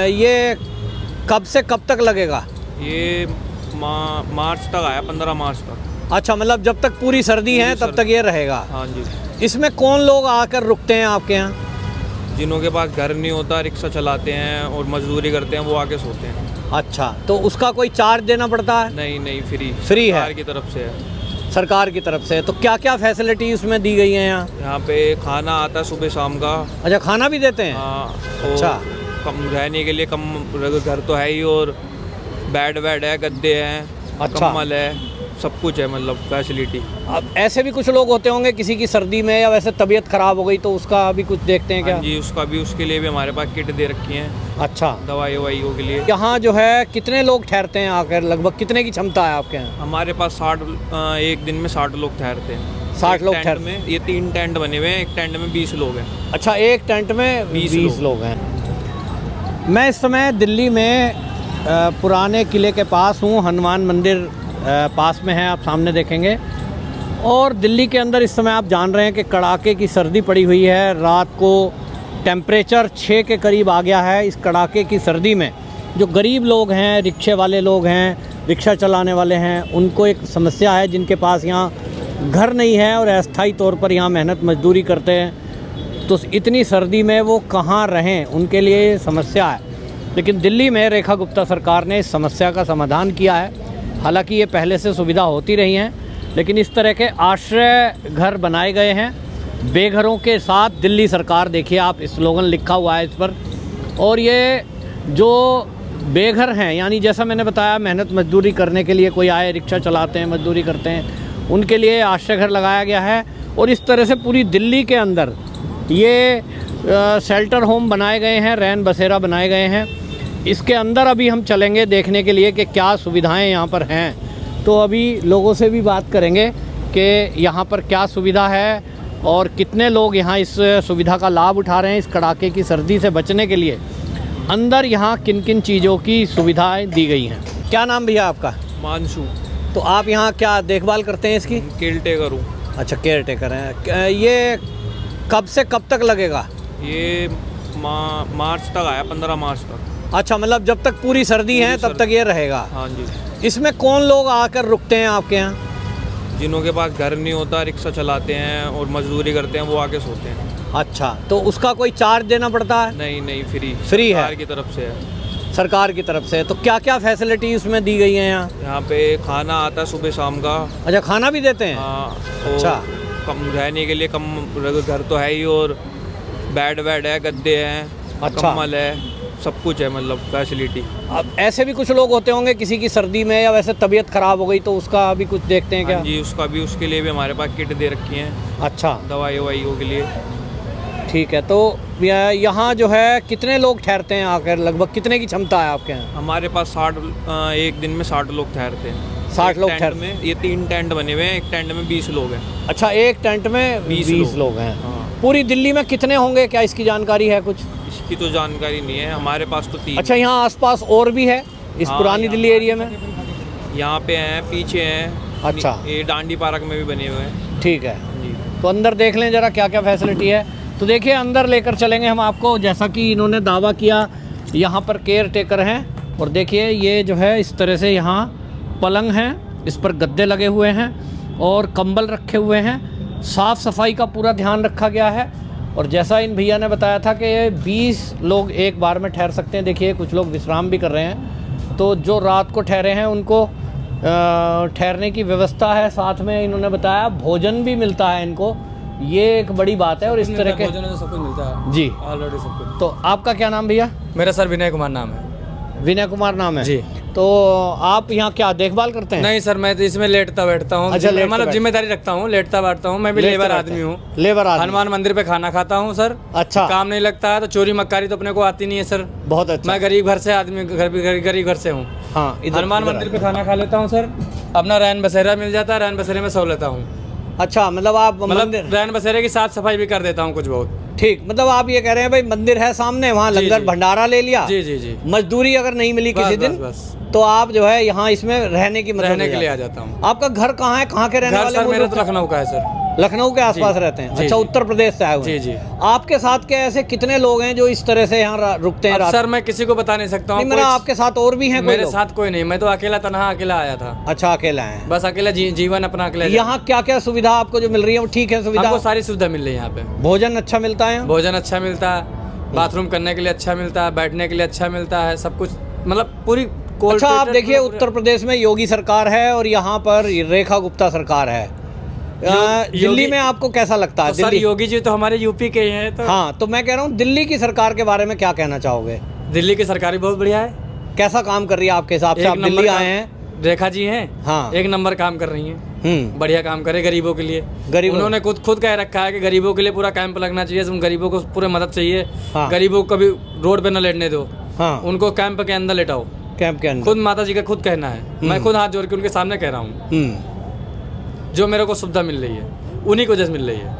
ये कब से कब तक लगेगा? ये मार्च तक आया, 15 मार्च तक। अच्छा, मतलब जब तक पूरी सर्दी है तब तक ये रहेगा। हाँ जी। इसमें कौन लोग आकर रुकते हैं आपके यहाँ? जिनों के पास घर नहीं होता, रिक्शा चलाते हैं और मजदूरी करते हैं, वो आके सोते हैं। अच्छा, तो उसका कोई चार्ज देना पड़ता है? नहीं, फ्री फ्री है? सरकार की तरफ से है। सरकार की तरफ से। तो क्या क्या फैसिलिटी उसमें दी गई हैं यहाँ? यहाँ पे खाना आता है सुबह शाम का। अच्छा, खाना भी देते हैं? हाँ। अच्छा। कम रहने के लिए कम घर तो है ही, और बेड है, गद्दे हैं, अच्छा। कम्बल है, सब कुछ है, मतलब फैसिलिटी। अब ऐसे भी कुछ लोग होते होंगे, किसी की सर्दी में या वैसे तबीयत खराब हो गई तो उसका भी कुछ देखते हैं क्या? हाँ जी, उसके लिए भी हमारे पास किट दे रखी है। अच्छा। दवाइयों के लिए। यहाँ जो है कितने लोग ठहरते हैं आकर? लगभग कितने की क्षमता है आपके यहाँ? हमारे पास 60, एक दिन में 60 लोग ठहरते हैं। 60 लोग टेंट में। ये 3 टेंट बने हुए हैं, एक टेंट में 20 लोग हैं। अच्छा, एक टेंट में 20 लोग हैं। मैं इस समय दिल्ली में पुराने किले के पास हूँ। हनुमान मंदिर पास में है, आप सामने देखेंगे। और दिल्ली के अंदर इस समय आप जान रहे हैं कि कड़ाके की सर्दी पड़ी हुई है। रात को टेम्परेचर 6 के करीब आ गया है। इस कड़ाके की सर्दी में जो गरीब लोग हैं, रिक्शे वाले लोग हैं, रिक्शा चलाने वाले हैं, उनको एक समस्या है। जिनके पास यहाँ घर नहीं है और अस्थायी तौर पर यहाँ मेहनत मजदूरी करते हैं, तो इतनी सर्दी में वो कहाँ रहें, उनके लिए समस्या है। लेकिन दिल्ली में रेखा गुप्ता सरकार ने इस समस्या का समाधान किया है। हालांकि ये पहले से सुविधा होती रही हैं, लेकिन इस तरह के आश्रय घर बनाए गए हैं बेघरों के साथ। दिल्ली सरकार, देखिए आप, स्लोगन लिखा हुआ है इस पर। और ये जो बेघर हैं, यानी जैसा मैंने बताया, मेहनत मजदूरी करने के लिए कोई आए, रिक्शा चलाते हैं, मजदूरी करते हैं, उनके लिए आश्रय घर लगाया गया है। और इस तरह से पूरी दिल्ली के अंदर ये शेल्टर होम बनाए गए हैं, रैन बसेरा बनाए गए हैं। इसके अंदर अभी हम चलेंगे देखने के लिए कि क्या सुविधाएं यहाँ पर हैं। तो अभी लोगों से भी बात करेंगे कि यहाँ पर क्या सुविधा है और कितने लोग यहाँ इस सुविधा का लाभ उठा रहे हैं। इस कड़ाके की सर्दी से बचने के लिए अंदर यहाँ किन किन चीज़ों की सुविधाएं दी गई हैं। क्या नाम भैया आपका? मानसू। तो आप यहाँ क्या देखभाल करते हैं इसकी? केयर टेकर हूँ। अच्छा, केयर टेकर हैं। ये कब से कब तक लगेगा? ये मार्च तक आया, 15 मार्च तक। अच्छा, मतलब जब तक पूरी सर्दी है तब तक ये रहेगा। हाँ जी। इसमें कौन लोग आकर रुकते हैं आपके यहाँ? जिनों के पास घर नहीं होता, रिक्शा चलाते हैं और मजदूरी करते हैं, वो आके सोते हैं। अच्छा, तो उसका कोई चार्ज देना पड़ता है? नहीं, फ्री फ्री है? सरकार की तरफ से है। सरकार की तरफ से। तो क्या क्या फैसिलिटी उसमें दी गई हैं यहाँ? यहाँ पे खाना आता है सुबह शाम का। अच्छा, खाना भी देते हैं? हाँ। अच्छा। कम रहने के लिए कम घर तो है ही, और बेड है, गद्दे हैं, अच्छा। कम्बल है, सब कुछ है, मतलब फैसिलिटी। अब ऐसे भी कुछ लोग होते होंगे, किसी की सर्दी में या वैसे तबीयत खराब हो गई तो उसका भी कुछ देखते हैं क्या? हाँ जी, उसके लिए भी हमारे पास किट दे रखी हैं। अच्छा। दवाइयों के लिए। ठीक है। तो यहाँ जो है कितने लोग ठहरते हैं आकर? लगभग कितने की क्षमता है आपके यहाँ? हमारे पास 60, एक दिन में 60 लोग ठहरते हैं। 60 लोग ठहरते में। ये 3 टेंट बने हुए हैं, एक टेंट में 20 लोग हैं। अच्छा, एक टेंट में 20 लोग हैं। हाँ। पूरी दिल्ली में कितने होंगे, क्या इसकी जानकारी है कुछ? इसकी तो जानकारी नहीं है, हमारे पास तो 3। अच्छा, यहाँ आसपास और भी है इस पुरानी दिल्ली एरिया में? यहाँ पे हैं, पीछे हैं। अच्छा। ये डांडी पार्क में भी बने हुए हैं। ठीक है जी। तो अंदर देख लें जरा क्या क्या फैसिलिटी है। तो देखिए, अंदर लेकर चलेंगे हम आपको। जैसा कि इन्होंने दावा किया, यहाँ पर केयर टेकर हैं। और देखिए, ये जो है इस तरह से यहाँ पलंग हैं, इस पर गद्दे लगे हुए हैं और कंबल रखे हुए हैं। साफ़ सफाई का पूरा ध्यान रखा गया है। और जैसा इन भैया ने बताया था कि 20 लोग एक बार में ठहर सकते हैं। देखिए, कुछ लोग विश्राम भी कर रहे हैं। तो जो रात को ठहरे हैं उनको ठहरने की व्यवस्था है। साथ में इन्होंने बताया भोजन भी मिलता है इनको। ये एक बड़ी बात है। और इस तरह के भोजन तो सब कुछ मिलता है जी, ऑलरेडी सब कुछ। तो आपका क्या नाम भैया? मेरा सर विनय कुमार नाम है। विनय कुमार नाम है जी। तो आप यहाँ क्या देखभाल करते हैं? नहीं सर, मैं तो इसमें लेटता बैठता हूँ। अच्छा, लेटता मतलब बैठता। जिम्मेदारी रखता हूँ, लेटता बैठता हूँ। मैं भी लेटता लेबर बैठता आदमी हूँ। लेबर आदमी। हनुमान मंदिर पे खाना खाता हूँ सर। अच्छा। काम नहीं लगता है तो चोरी मक्कारी तो अपने को आती नहीं है सर। बहुत अच्छा। मैं गरीब घर से आदमी, गरीब घर से हूँ। हाँ, हनुमान मंदिर पे खाना खा लेता हूँ सर। अपना रैन बसेरा मिल जाता है, रैन बसेरे में सो लेता हूँ। अच्छा, मतलब आप मतलब रैन बसेरे की साफ सफाई भी कर देता हूँ कुछ बहुत। ठीक, मतलब आप ये कह रहे हैं भाई मंदिर है सामने, वहाँ जी, लंगर जी। भंडारा ले लिया। जी जी जी। मजदूरी अगर नहीं मिली किसी दिन बस तो आप जो है यहाँ इसमें रहने की मदद रहने ले के लिए आ जाते हैं। जाता हूँ। आपका घर कहाँ है? कहाँ के रहने घर वाले सर बोल मेरा रहे तो थे? लखनऊ का है सर। लखनऊ के आसपास रहते हैं। जी, अच्छा, जी। उत्तर प्रदेश से आए हुए हैं। जी, जी। आपके साथ के ऐसे कितने लोग हैं जो इस तरह से यहाँ रुकते हैं अब रात? सर मैं किसी को बता नहीं सकता हूँ। नहीं, मेरा आपके साथ और भी हैं कोई मेरे लोग? साथ कोई नहीं, मैं तो अकेला तनहा अकेला आया था। अच्छा, अकेला हैं। बस अकेला जीवन अपना अकेला। यहाँ क्या क्या सुविधा आपको जो मिल रही है वो ठीक है? सुविधा हमको सारी सुविधा मिल रही है यहाँ पे। भोजन अच्छा मिलता है? भोजन अच्छा मिलता है, बाथरूम करने के लिए अच्छा मिलता है, बैठने के लिए अच्छा मिलता है, सब कुछ मतलब पूरी। अच्छा, आप देखिए उत्तर प्रदेश में योगी सरकार है और यहाँ पर रेखा गुप्ता सरकार है। दिल्ली में आपको कैसा लगता है? तो सर योगी जी तो हमारे यूपी के ही हैं। तो हाँ, तो मैं कह रहा हूँ दिल्ली की सरकार के बारे में क्या कहना चाहोगे? दिल्ली की सरकार भी बहुत बढ़िया है। कैसा काम कर रही है आपके हिसाब से? आप दिल्ली आए हैं। रेखा जी हैं, हाँ, 1 नंबर काम कर रही हैं। बढ़िया काम करे गरीबों के लिए। उन्होंने खुद कह रखा है कि गरीबों के लिए पूरा कैंप लगना चाहिए, उन गरीबों को पूरे मदद चाहिए। हाँ। गरीबों को कभी रोड पे न लेटने दो। हाँ। उनको कैंप के अंदर लेटाओ। कैंप के अंदर खुद माता जी का खुद कहना है। मैं खुद हाथ जोड़ के उनके सामने कह रहा हूँ। जो मेरे को सुविधा मिल रही है उन्हीं की वजह से मिल रही है,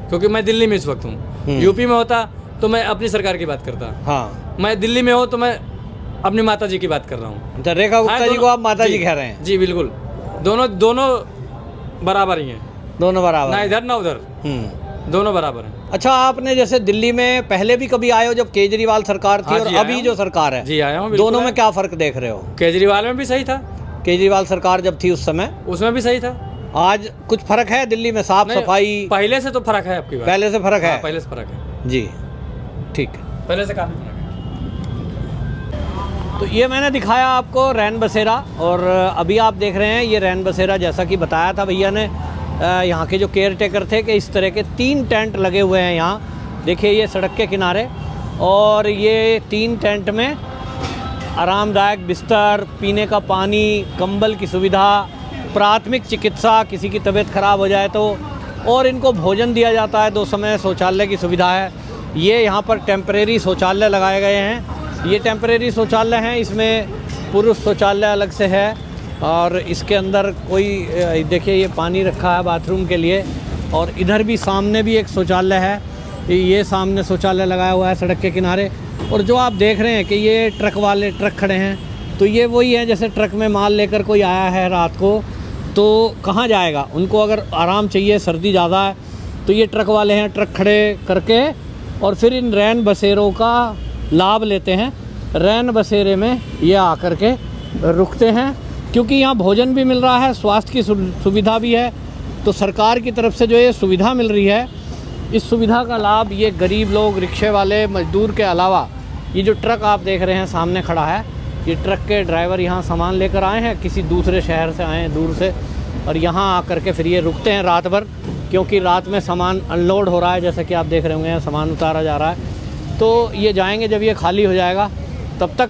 क्योंकि मैं दिल्ली में इस वक्त हूँ। यूपी में होता तो मैं अपनी सरकार की बात करता। हाँ। मैं दिल्ली में हो तो मैं अपनी माता जी की बात कर रहा हूँ। तो रेखा गुप्ता जी को आप माता जी कह रहे हैं? जी बिल्कुल, दोनों बराबर ही हैं। दोनों बराबर, ना इधर ना उधर, दोनों बराबर हैं। अच्छा, आपने जैसे दिल्ली में पहले भी कभी आए हो जब केजरीवाल सरकार थी? हाँ, और अभी जो सरकार है? जी आया हूँ। दोनों में क्या फर्क देख रहे हो? केजरीवाल में भी सही था। केजरीवाल सरकार जब थी उस समय उसमें भी सही था। आज कुछ फर्क है दिल्ली में? साफ सफाई पहले से तो फर्क है आपकी बात। पहले से फर्क है? पहले से फर्क है जी, ठीक है, पहले से काफी फर्क है। तो ये मैंने दिखाया आपको रैन बसेरा, और अभी आप देख रहे हैं ये रैन बसेरा जैसा कि बताया था भैया ने, यहाँ के जो केयर टेकर थे, कि इस तरह के 3 टेंट लगे हुए हैं यहाँ। देखिए ये सड़क के किनारे, और ये 3 टेंट में आरामदायक बिस्तर, पीने का पानी, कंबल की सुविधा, प्राथमिक चिकित्सा, किसी की तबीयत ख़राब हो जाए तो, और इनको भोजन दिया जाता है 2 समय, शौचालय की सुविधा है। ये यहाँ पर टेम्परेरी शौचालय लगाए गए हैं। ये टेम्परेरी शौचालय हैं, इसमें पुरुष शौचालय अलग से है, और इसके अंदर कोई देखिए ये पानी रखा है बाथरूम के लिए, और इधर भी सामने भी एक शौचालय है। ये सामने शौचालय लगाया हुआ है सड़क के किनारे। और जो आप देख रहे हैं कि ये ट्रक वाले ट्रक खड़े हैं, तो ये वही है जैसे ट्रक में माल लेकर कोई आया है रात को, तो कहाँ जाएगा? उनको अगर आराम चाहिए, सर्दी ज़्यादा है, तो ये ट्रक वाले हैं, ट्रक खड़े करके और फिर इन रैन बसेरों का लाभ लेते हैं। रैन बसेरे में ये आकर के रुकते हैं, क्योंकि यहाँ भोजन भी मिल रहा है, स्वास्थ्य की सुविधा भी है। तो सरकार की तरफ से जो ये सुविधा मिल रही है, इस सुविधा का लाभ ये गरीब लोग, रिक्शे वाले, मजदूर के अलावा, ये जो ट्रक आप देख रहे हैं सामने खड़ा है, ये ट्रक के ड्राइवर यहाँ सामान लेकर आए हैं, किसी दूसरे शहर से आए हैं, दूर से, और यहाँ आकर के फिर ये रुकते हैं रात भर, क्योंकि रात में सामान अनलोड हो रहा है, जैसे कि आप देख रहे होंगे सामान उतारा जा रहा है। तो ये जाएंगे, जब ये खाली हो जाएगा तब तक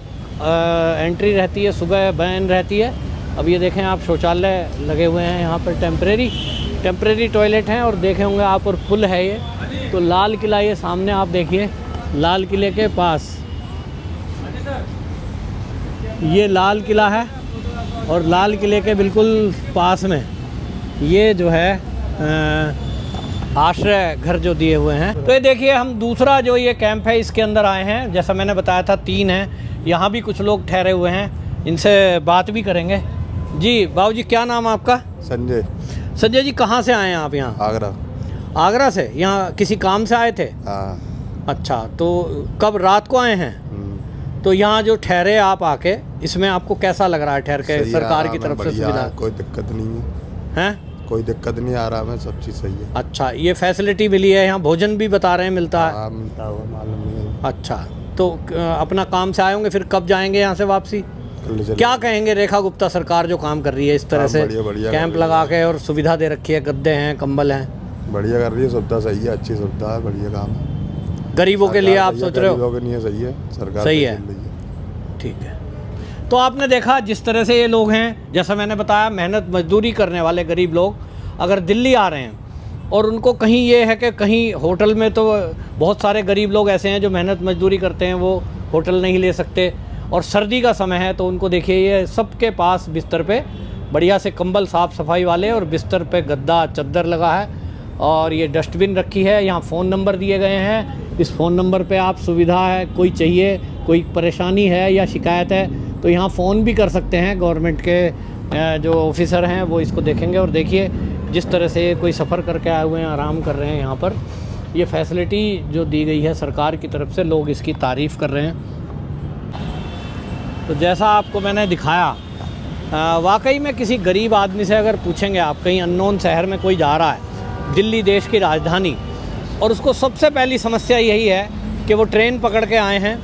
एंट्री रहती है, सुबह बैन रहती है। अब ये देखें आप, शौचालय लगे हुए हैं यहाँ पर, टेम्परेरी टॉयलेट हैं, और देखे होंगे आप, और पुल है ये। तो लाल किला ये सामने आप देखिए, लाल किले के पास ये लाल किला है, और लाल किले के बिल्कुल पास में ये जो है आश्रय घर जो दिए हुए हैं। तो ये देखिए, हम दूसरा जो ये कैंप है इसके अंदर आए हैं। जैसा मैंने बताया था 3 हैं, यहाँ भी कुछ लोग ठहरे हुए हैं, इनसे बात भी करेंगे। जी बाबू जी, क्या नाम है आपका? संजय। संजय जी, कहाँ से आए हैं आप यहाँ? आगरा। आगरा से? यहाँ किसी काम से आए थे? हाँ। अच्छा, तो कब रात को आए हैं? तो यहाँ जो ठहरे आप आके, इसमें आपको कैसा लग रहा है ठहर के? सरकार की तरफ से सुविधा? कोई दिक्कत नहीं है। कोई दिक्कत नहीं, आराम है, सब चीज़ सही है। अच्छा, ये फैसिलिटी मिली है यहाँ? भोजन भी बता रहे हैं मिलता है? हाँ, मिलता हुआ मालूम नहीं है। अच्छा, तो अपना काम से आए होंगे, फिर कब जाएंगे यहाँ से वापसी? क्या कहेंगे रेखा गुप्ता सरकार जो काम कर रही है इस तरह से, कैंप लगा के और सुविधा दे रखी है, गद्दे हैं, कंबल हैं? बढ़िया कर रही है, सुविधा सही है, अच्छी सुविधा है, बढ़िया काम है। गरीबों के लिए आप सोच रहे हो? गरीबों के लिए सही है, सरकार सही है, ठीक है। तो आपने देखा जिस तरह से ये लोग हैं, जैसा मैंने बताया, मेहनत मजदूरी करने वाले गरीब लोग अगर दिल्ली आ रहे हैं, और उनको कहीं ये है कि कहीं होटल में, तो बहुत सारे गरीब लोग ऐसे हैं जो मेहनत मजदूरी करते हैं, वो होटल नहीं ले सकते, और सर्दी का समय है, तो उनको देखिए ये सबके पास बिस्तर पे बढ़िया से कंबल साफ़ सफाई वाले, और बिस्तर पे गद्दा चद्दर लगा है, और ये डस्टबिन रखी है। यहाँ फ़ोन नंबर दिए गए हैं, इस फ़ोन नंबर पे आप सुविधा है, कोई चाहिए, कोई परेशानी है या शिकायत है, तो यहाँ फ़ोन भी कर सकते हैं। गवर्नमेंट के जो ऑफिसर हैं वो इसको देखेंगे। और देखिए जिस तरह से कोई सफ़र करके आए हुए हैं, आराम कर रहे हैं यहाँ पर, ये फैसिलिटी जो दी गई है सरकार की तरफ से, लोग इसकी तारीफ़ कर रहे हैं। तो जैसा आपको मैंने दिखाया, वाकई में किसी गरीब आदमी से अगर पूछेंगे आप, कहीं अननोन शहर में कोई जा रहा है, दिल्ली देश की राजधानी, और उसको सबसे पहली समस्या यही है कि वो ट्रेन पकड़ के आए हैं,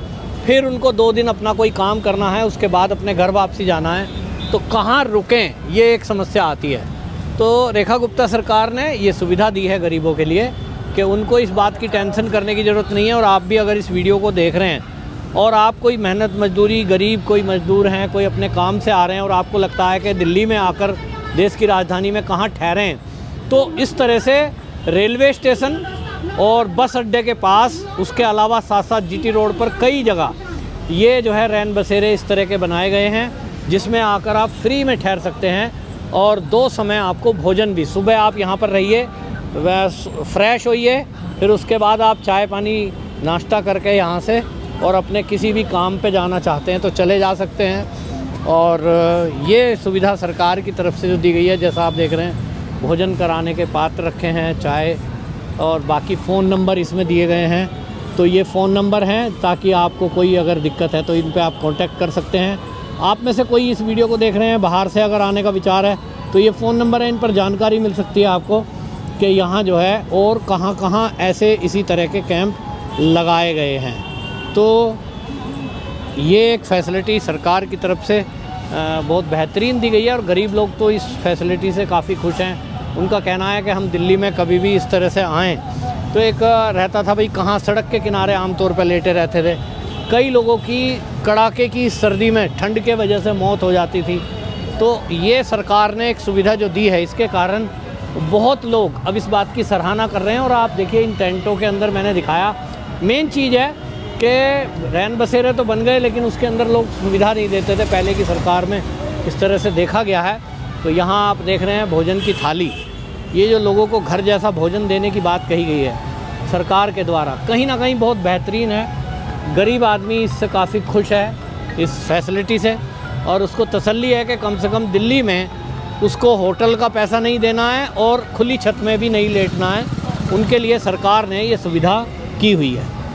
फिर उनको 2 दिन अपना कोई काम करना है, उसके बाद अपने घर वापसी जाना है, तो कहाँ रुकें, ये एक समस्या आती है। तो रेखा गुप्ता सरकार ने ये सुविधा दी है गरीबों के लिए कि उनको इस बात की टेंशन करने की ज़रूरत नहीं है। और आप भी अगर इस वीडियो को देख रहे हैं और आप कोई मेहनत मजदूरी, गरीब कोई मजदूर हैं, कोई अपने काम से आ रहे हैं और आपको लगता है कि दिल्ली में आकर देश की राजधानी में कहाँ ठहरें, तो इस तरह से रेलवे स्टेशन और बस अड्डे के पास, उसके अलावा साथ साथ जीटी रोड पर कई जगह ये जो है रैन बसेरे इस तरह के बनाए गए हैं, जिसमें आकर आप फ्री में ठहर सकते हैं। और 2 समय आपको भोजन भी, सुबह आप यहाँ पर रहिए, फ्रेश होइए, फिर उसके बाद आप चाय पानी नाश्ता करके यहाँ से और अपने किसी भी काम पे जाना चाहते हैं तो चले जा सकते हैं। और ये सुविधा सरकार की तरफ से जो दी गई है, जैसा आप देख रहे हैं, भोजन कराने के पात्र रखे हैं, चाय, और बाकी फ़ोन नंबर इसमें दिए गए हैं। तो ये फ़ोन नंबर हैं, ताकि आपको कोई अगर दिक्कत है तो इन पे आप कांटेक्ट कर सकते हैं। आप में से कोई इस वीडियो को देख रहे हैं, बाहर से अगर आने का विचार है, तो ये फ़ोन नंबर है, इन पर जानकारी मिल सकती है आपको कि यहाँ जो है और कहाँ कहाँ ऐसे इसी तरह के कैंप लगाए गए हैं। तो ये एक फ़ैसिलिटी सरकार की तरफ से बहुत बेहतरीन दी गई है और गरीब लोग तो इस फैसिलिटी से काफ़ी खुश हैं। उनका कहना है कि हम दिल्ली में कभी भी इस तरह से आएँ तो एक रहता था भाई कहाँ, सड़क के किनारे आमतौर पर लेटे रहते थे। कई लोगों की कड़ाके की सर्दी में ठंड के वजह से मौत हो जाती थी। तो ये सरकार ने एक सुविधा जो दी है, इसके कारण बहुत लोग अब इस बात की सराहना कर रहे हैं। और आप देखिए इन टेंटों के अंदर मैंने दिखाया, मेन चीज़ है कि रैन बसेरे तो बन गए, लेकिन उसके अंदर लोग सुविधा नहीं देते थे पहले की सरकार में, इस तरह से देखा गया है। तो यहाँ आप देख रहे हैं भोजन की थाली, ये जो लोगों को घर जैसा भोजन देने की बात कही गई है सरकार के द्वारा, कहीं ना कहीं बहुत बेहतरीन है। गरीब आदमी इससे काफ़ी खुश है इस फैसिलिटी से, और उसको तसल्ली है कि कम से कम दिल्ली में उसको होटल का पैसा नहीं देना है और खुली छत में भी नहीं लेटना है। उनके लिए सरकार ने ये सुविधा की हुई है।